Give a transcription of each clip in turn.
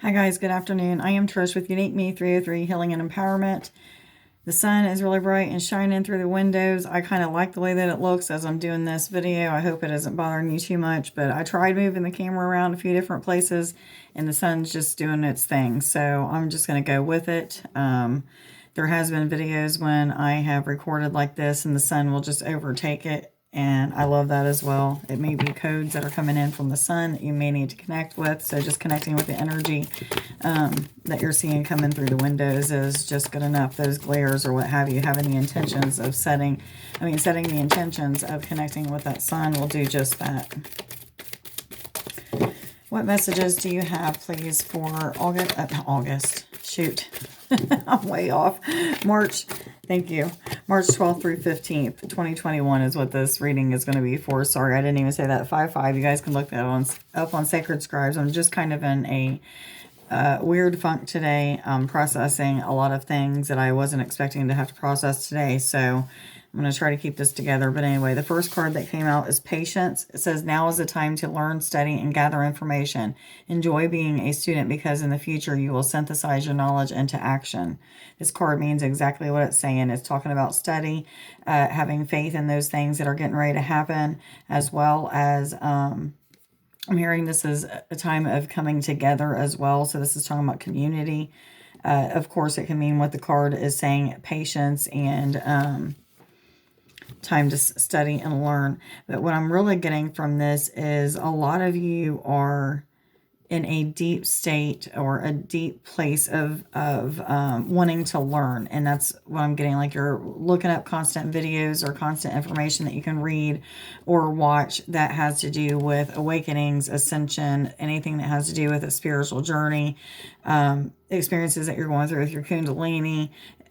Hi guys, good afternoon. I am Trish with Unique Me 303 Healing and Empowerment. The sun is really bright and shining through the windows. I kind of like the way that it looks as I'm doing this video. I hope it isn't bothering you too much, but I tried moving the camera around a few different places and the sun's just doing its thing. So I'm just going to go with it. There has been videos when I have recorded like this and the sun will just overtake it. And I love that as well. It may be codes that are coming in from the sun that you may need to connect with. So just connecting with the energy that you're seeing coming through the windows is just good enough. Those glares or what have you, having the intentions of setting the intentions of connecting with that sun will do just that. What messages do you have, please, for August? Shoot. I'm way off. March. Thank you. March 12th through 15th, 2021 is what this reading is going to be for. Sorry, I didn't even say that. 5-5. You guys can look that up on Sacred Scribes. I'm just kind of in a weird funk today. I'm processing a lot of things that I wasn't expecting to have to process today. So I'm going to try to keep this together. But anyway, the first card that came out is Patience. It says, now is the time to learn, study, and gather information. Enjoy being a student because in the future you will synthesize your knowledge into action. This card means exactly what it's saying. It's talking about study, having faith in those things that are getting ready to happen, as well as I'm hearing this is a time of coming together as well. So this is talking about community. Of course, it can mean what the card is saying, patience and time to study and learn. But what I'm really getting from this is a lot of you are in a deep state or a deep place of wanting to learn. And that's what I'm getting. Like you're looking up constant videos or constant information that you can read or watch that has to do with awakenings, ascension, anything that has to do with a spiritual journey, experiences that you're going through with your Kundalini.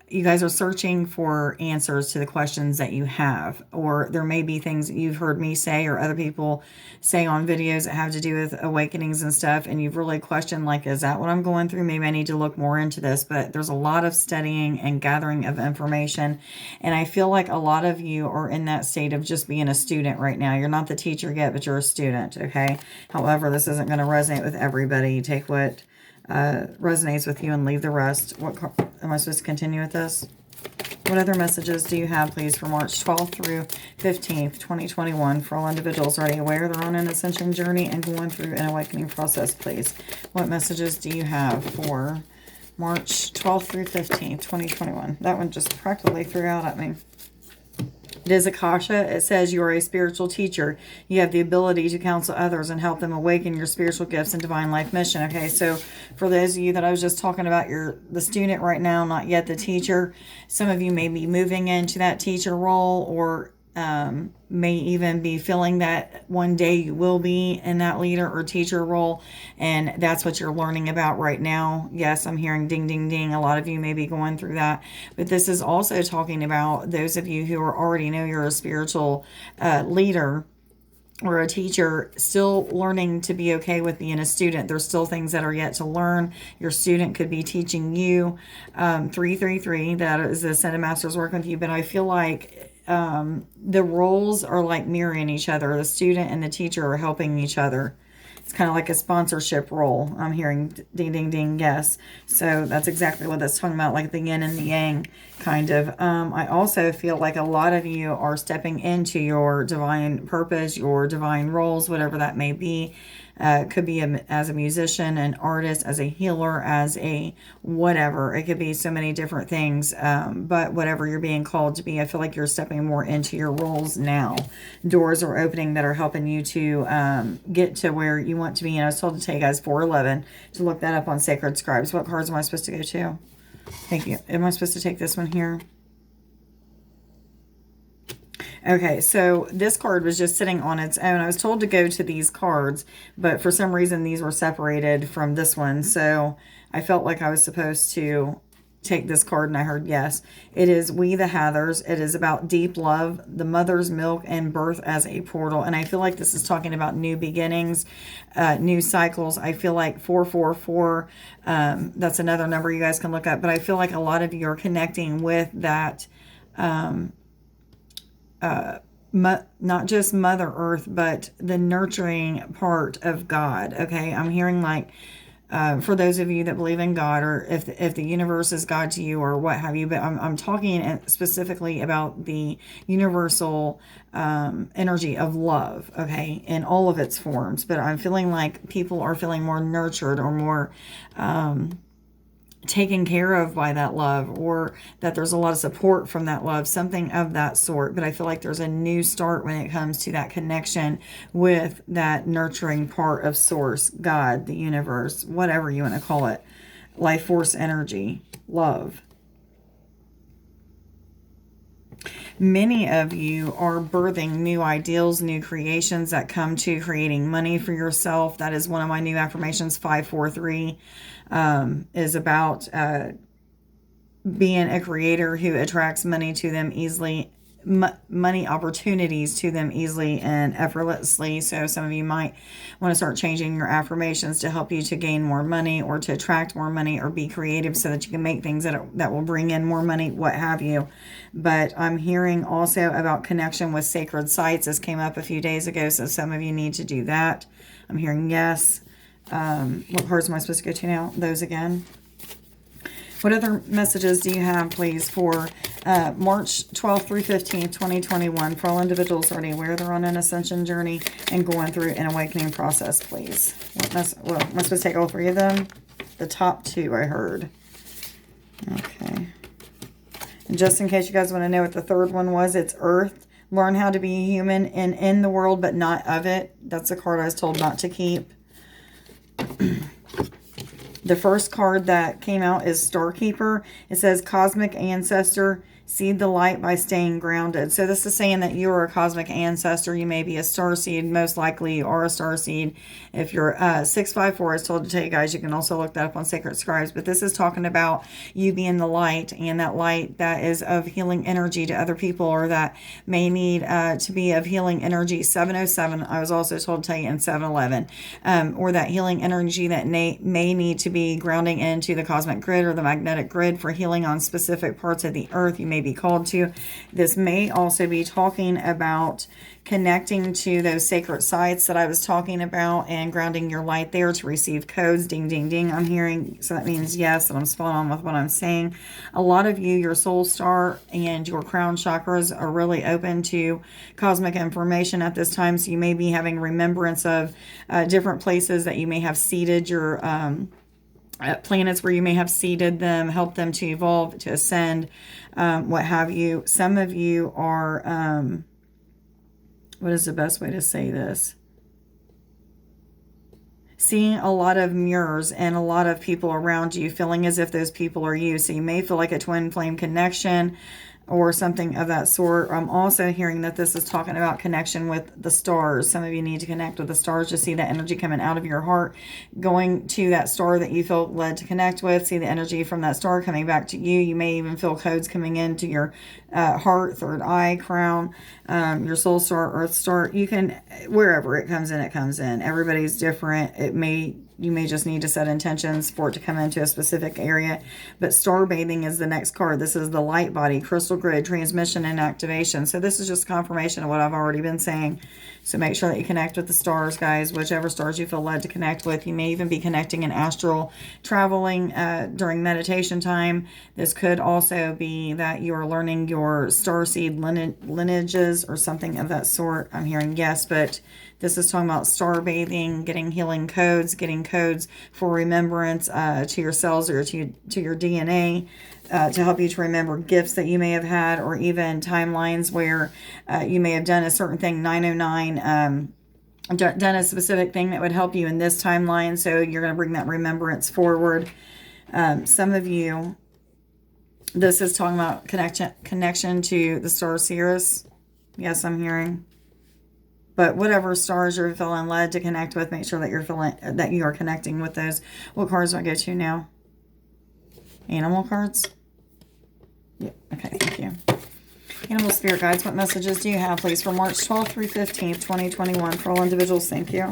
You guys are searching for answers to the questions that you have, or there may be things that you've heard me say or other people say on videos that have to do with awakenings and stuff, and you've really questioned, like, is that what I'm going through? Maybe I need to look more into this. But there's a lot of studying and gathering of information, and I feel like a lot of you are in that state of just being a student right now. You're not the teacher yet, but you're a student, okay? However, this isn't going to resonate with everybody. You take what resonates with you and leave the rest. What am I supposed to continue with this? What other messages do you have, please, for March 12th through 15th, 2021 for all individuals already aware they're on an ascension journey and going through an awakening process, please? What messages do you have for March 12th through 15th, 2021? That one just practically threw out at me. It is Akasha. It says you are a spiritual teacher. You have the ability to counsel others and help them awaken your spiritual gifts and divine life mission. Okay, so for those of you that I was just talking about, you're the student right now, not yet the teacher. Some of you may be moving into that teacher role or may even be feeling that one day you will be in that leader or teacher role, and that's what you're learning about right now. Yes, I'm hearing ding, ding, ding. A lot of you may be going through that, but this is also talking about those of you who are already know you're a spiritual leader or a teacher, still learning to be okay with being a student. There's still things that are yet to learn. Your student could be teaching you. 333, that is the Ascended Masters working with you, but I feel like the roles are like mirroring each other. The student and the teacher are helping each other. It's kind of like a sponsorship role. I'm hearing ding, ding, ding, yes. So that's exactly what that's talking about, like the yin and the yang, kind of. I also feel like a lot of you are stepping into your divine purpose, your divine roles, whatever that may be. Could be as a musician, an artist, as a healer, as a whatever. It could be so many different things. But whatever you're being called to be, I feel like you're stepping more into your roles now. Doors are opening that are helping you to get to where you want to be. And I was told to take guys 411 to look that up on Sacred Scribes. What cards am I supposed to go to? Thank you. Am I supposed to take this one here? Okay, so this card was just sitting on its own. I was told to go to these cards, but for some reason these were separated from this one. So I felt like I was supposed to take this card, and I heard yes. It is We the Hathers. It is about deep love, the mother's milk, and birth as a portal. And I feel like this is talking about new beginnings, new cycles. I feel like 444, that's another number you guys can look up. But I feel like a lot of you are connecting with that not just Mother Earth, but the nurturing part of God. Okay, I'm hearing like for those of you that believe in God, or if the universe is God to you or what have you. But I'm talking specifically about the universal energy of love, okay, in all of its forms. But I'm feeling like people are feeling more nurtured or more taken care of by that love, or that there's a lot of support from that love, something of that sort. But I feel like there's a new start when it comes to that connection with that nurturing part of source, God, the universe, whatever you want to call it, life force energy, love. Many of you are birthing new ideals, new creations that come to creating money for yourself. That is one of my new affirmations, 543, is about being a creator who attracts money to them easily, money opportunities to them easily and effortlessly. So some of you might want to start changing your affirmations to help you to gain more money, or to attract more money, or be creative so that you can make things that will bring in more money, what have you. But I'm hearing also about connection with sacred sites. This came up a few days ago, so some of you need to do that. I'm hearing yes. What cards am I supposed to go to now? Those again. What other messages do you have, please, for March 12th through 15th, 2021, for all individuals already aware they're on an ascension journey and going through an awakening process, please? Well, am I supposed to take all three of them? The top two I heard. Okay. And just in case you guys want to know what the third one was, it's Earth. Learn how to be human and in the world, but not of it. That's the card I was told not to keep. The first card that came out is Starkeeper. It says, Cosmic Ancestor, seed the light by staying grounded. So this is saying that you are a cosmic ancestor. You may be a star seed. Most likely you are a star seed. If you're 654, I was told to tell you guys, you can also look that up on Sacred Scribes. But this is talking about you being the light, and that light that is of healing energy to other people, or that may need to be of healing energy. 707, I was also told to tell you, in 711. Or that healing energy that may need to be grounding into the cosmic grid or the magnetic grid for healing on specific parts of the earth. You may be called to. This may also be talking about connecting to those sacred sites that I was talking about and grounding your light there to receive codes. Ding, ding, ding. I'm hearing, so that means yes, and I'm spot on with what I'm saying. A lot of you, your soul star and your crown chakras are really open to cosmic information at this time. So you may be having remembrance of different places that you may have seeded your planets, where you may have seeded them, help them to evolve, to ascend, what have you. Some of you are, what is the best way to say this? Seeing a lot of mirrors and a lot of people around you, feeling as if those people are you. So you may feel like a twin flame connection or something of that sort. I'm also hearing that this is talking about connection with the stars. Some of you need to connect with the stars to see that energy coming out of your heart, going to that star that you feel led to connect with. See the energy from that star coming back to you. You may even feel codes coming into your heart, third eye, crown, your soul star, earth star. You can, wherever it comes in, it comes in. Everybody's different. You may just need to set intentions for it to come into a specific area. But star bathing is the next card. This is the light body, crystal grid, transmission, and activation. So this is just confirmation of what I've already been saying. So make sure that you connect with the stars, guys, whichever stars you feel led to connect with. You may even be connecting in astral traveling during meditation time. This could also be that you are learning your starseed lineages or something of that sort. I'm hearing yes, but this is talking about star bathing, getting healing codes, getting codes for remembrance to your cells or to your DNA, to help you to remember gifts that you may have had, or even timelines where you may have done a certain thing, 909, done a specific thing that would help you in this timeline. So you're going to bring that remembrance forward. Some of you, this is talking about connection to the star Sirius. Yes, I'm hearing. But whatever stars you're feeling led to connect with, make sure that you are connecting with those. What cards do I go to now? Animal cards? Yeah. Okay, thank you. Animal spirit guides, what messages do you have, please, for March 12th through 15th, 2021, for all individuals? Thank you.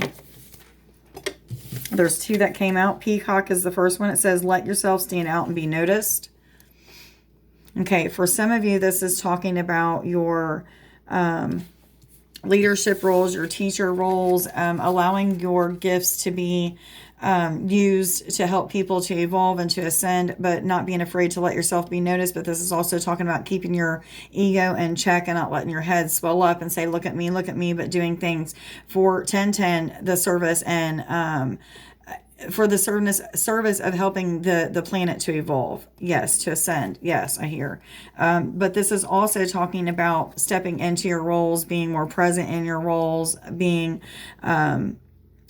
There's two that came out. Peacock is the first one. It says, let yourself stand out and be noticed. Okay, for some of you, this is talking about your leadership roles, your teacher roles, allowing your gifts to be used to help people to evolve and to ascend, but not being afraid to let yourself be noticed. But this is also talking about keeping your ego in check and not letting your head swell up and say, look at me, but doing things for 1010, the service, and for the service of helping the planet to evolve. Yes, to ascend. Yes, I hear. But this is also talking about stepping into your roles, being more present in your roles, being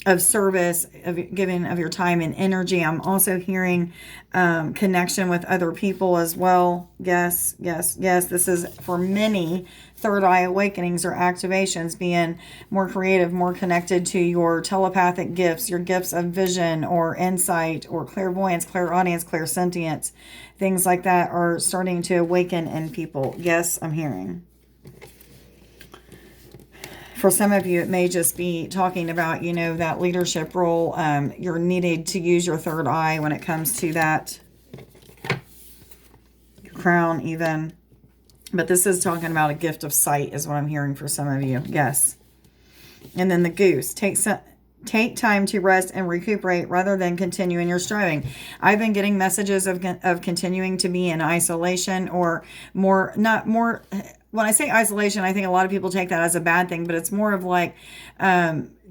of service, of giving of your time and energy. I'm also hearing connection with other people as well. Yes, yes, yes. This is for many third eye awakenings or activations, being more creative, more connected to your telepathic gifts, your gifts of vision or insight or clairvoyance, clairaudience, clairsentience. Things like that are starting to awaken in people. Yes, I'm hearing. For some of you, it may just be talking about, that leadership role. You're needed to use your third eye when it comes to that. Your crown even. But this is talking about a gift of sight is what I'm hearing for some of you. Yes. And then the goose. Take time to rest and recuperate rather than continue in your striving. I've been getting messages of continuing to be in isolation or not more. When I say isolation, I think a lot of people take that as a bad thing, but it's more of like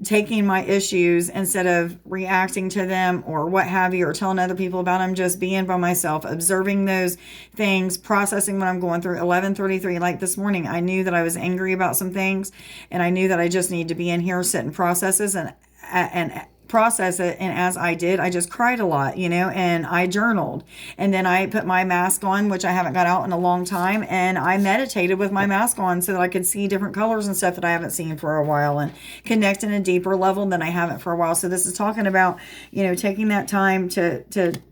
taking my issues instead of reacting to them or what have you, or telling other people about them, just being by myself, observing those things, processing what I'm going through. 11:33, like this morning, I knew that I was angry about some things, and I knew that I just need to be in here, sit and processes and process it. And as I did, I just cried a lot, and I journaled, and then I put my mask on, which I haven't got out in a long time, and I meditated with my mask on so that I could see different colors and stuff that I haven't seen for a while and connect in a deeper level than I haven't for a while. So this is talking about, taking that time to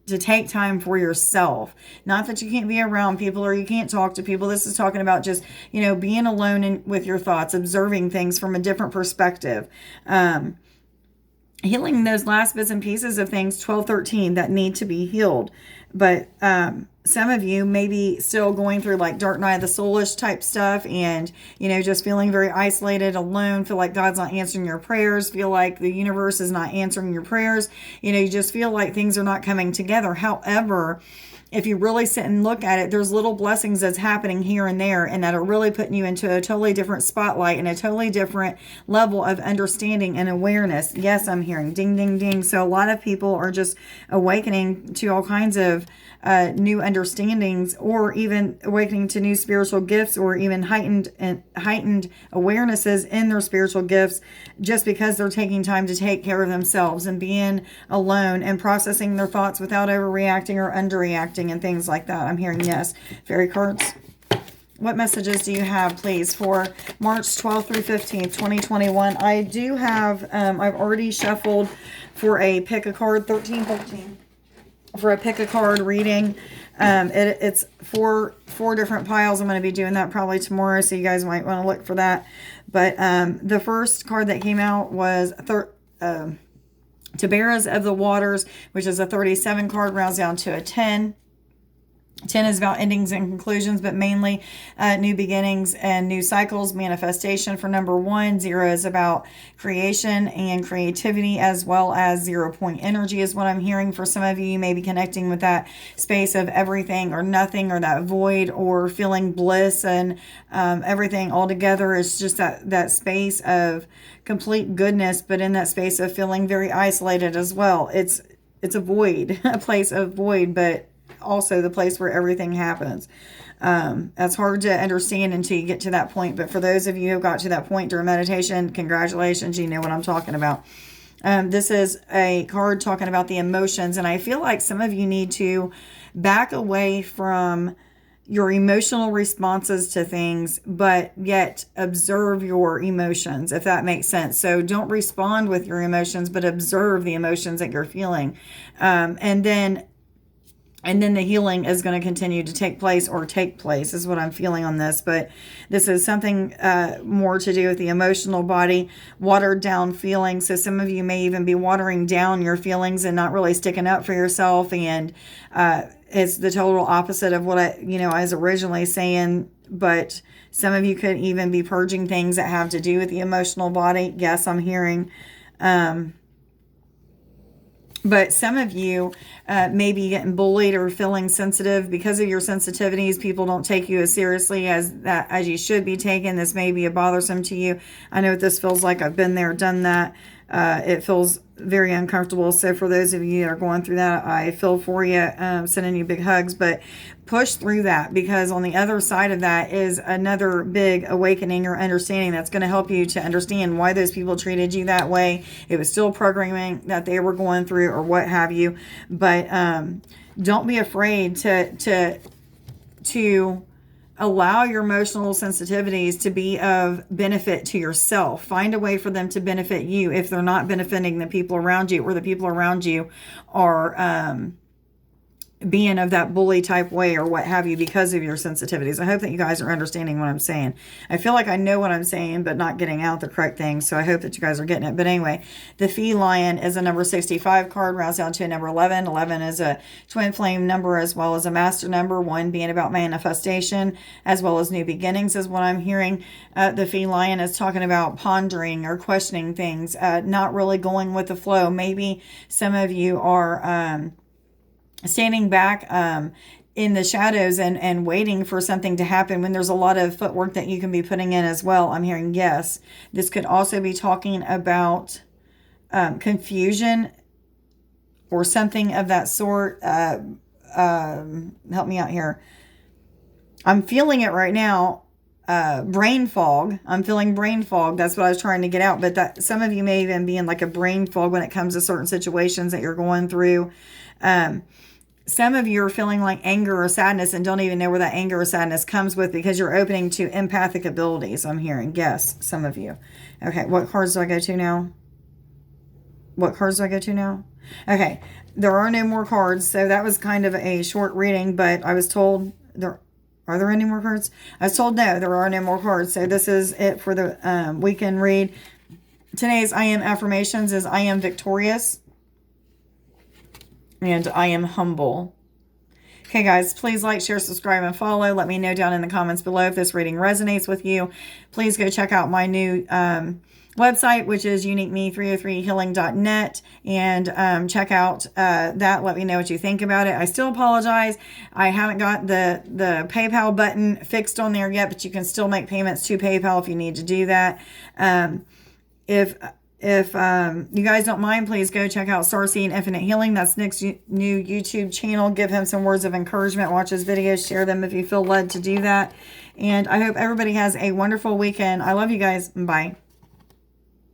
take time for yourself. Not that you can't be around people or you can't talk to people. This is talking about just, being alone with your thoughts, observing things from a different perspective. Healing those last bits and pieces of things, 1213, that need to be healed. But some of you may be still going through like dark night of the soulish type stuff, and just feeling very isolated, alone, feel like God's not answering your prayers, feel like the universe is not answering your prayers. You just feel like things are not coming together. However, if you really sit and look at it, there's little blessings that's happening here and there, and that are really putting you into a totally different spotlight and a totally different level of understanding and awareness. Yes, I'm hearing ding, ding, ding. So a lot of people are just awakening to all kinds of new understandings, or even awakening to new spiritual gifts, or even heightened awarenesses in their spiritual gifts, just because they're taking time to take care of themselves and being alone and processing their thoughts without overreacting or underreacting and things like that. I'm hearing yes. Fairy cards. What messages do you have, please, for March 12th through 15th, 2021? I do have, I've already shuffled for a pick a card, 1313. For a pick a card reading. It's four different piles. I'm going to be doing that probably tomorrow, so you guys might want to look for that. But the first card that came out was Tabaras of the Waters, which is a 37 card, rounds down to a 10. 10 is about endings and conclusions, but mainly new beginnings and new cycles, manifestation for number 1. 0 is about creation and creativity, as well as 0 point energy is what I'm hearing. For some of you, you may be connecting with that space of everything or nothing, or that void, or feeling bliss and everything all together. It's just that space of complete goodness, but in that space of feeling very isolated as well. It's a void, a place of void, but also the place where everything happens. That's hard to understand until you get to that point. But for those of you who got to that point during meditation, congratulations, you know what I'm talking about. This is a card talking about the emotions. And I feel like some of you need to back away from your emotional responses to things, but yet observe your emotions, if that makes sense. So don't respond with your emotions, but observe the emotions that you're feeling. And then the healing is going to continue to take place is what I'm feeling on this. But this is something more to do with the emotional body, watered down feelings. So some of you may even be watering down your feelings and not really sticking up for yourself. And it's the total opposite of what I was originally saying. But some of you could even be purging things that have to do with the emotional body. Yes, I'm hearing But some of you may be getting bullied or feeling sensitive because of your sensitivities. People don't take you as seriously as you should be taken. This may be bothersome to you. I know what this feels like. I've been there, done that. It feels very uncomfortable. So for those of you that are going through that, I feel for you, sending you big hugs. But push through that, because on the other side of that is another big awakening or understanding that's going to help you to understand why those people treated you that way. It was still programming that they were going through or what have you. But don't be afraid to allow your emotional sensitivities to be of benefit to yourself. Find a way for them to benefit you if they're not benefiting the people around you, or the people around you are being of that bully type way or what have you because of your sensitivities. I hope that you guys are understanding what I'm saying. I feel like I know what I'm saying, but not getting out the correct things. So I hope that you guys are getting it. But anyway, the Feline is a number 65 card, rounds down to a number 11. 11 is a twin flame number as well as a master number. 1 being about manifestation as well as new beginnings is what I'm hearing. The Feline is talking about pondering or questioning things, not really going with the flow. Maybe some of you are standing back in the shadows and waiting for something to happen when there's a lot of footwork that you can be putting in as well. I'm hearing yes. This could also be talking about confusion or something of that sort. Help me out here. I'm feeling it right now. Brain fog. I'm feeling brain fog. That's what I was trying to get out. But that some of you may even be in like a brain fog when it comes to certain situations that you're going through. Some of you are feeling like anger or sadness and don't even know where that anger or sadness comes with, because you're opening to empathic abilities. I'm hearing yes, some of you. Okay, what cards do I go to now? What cards do I go to now? Okay, there are no more cards. So that was kind of a short reading, but I was told are there any more cards? I was told no, there are no more cards. So this is it for the weekend read. Today's I am affirmations is I am victorious. And I am humble. Okay, guys, please like, share, subscribe, and follow. Let me know down in the comments below if this reading resonates with you. Please go check out my new website, which is uniqueme303healing.net, and check out that. Let me know what you think about it. I still apologize. I haven't got the PayPal button fixed on there yet, but you can still make payments to PayPal if you need to do that. If you guys don't mind, please go check out Starseed Infinite Healing. That's Nick's new YouTube channel. Give him some words of encouragement. Watch his videos. Share them if you feel led to do that. And I hope everybody has a wonderful weekend. I love you guys. Bye.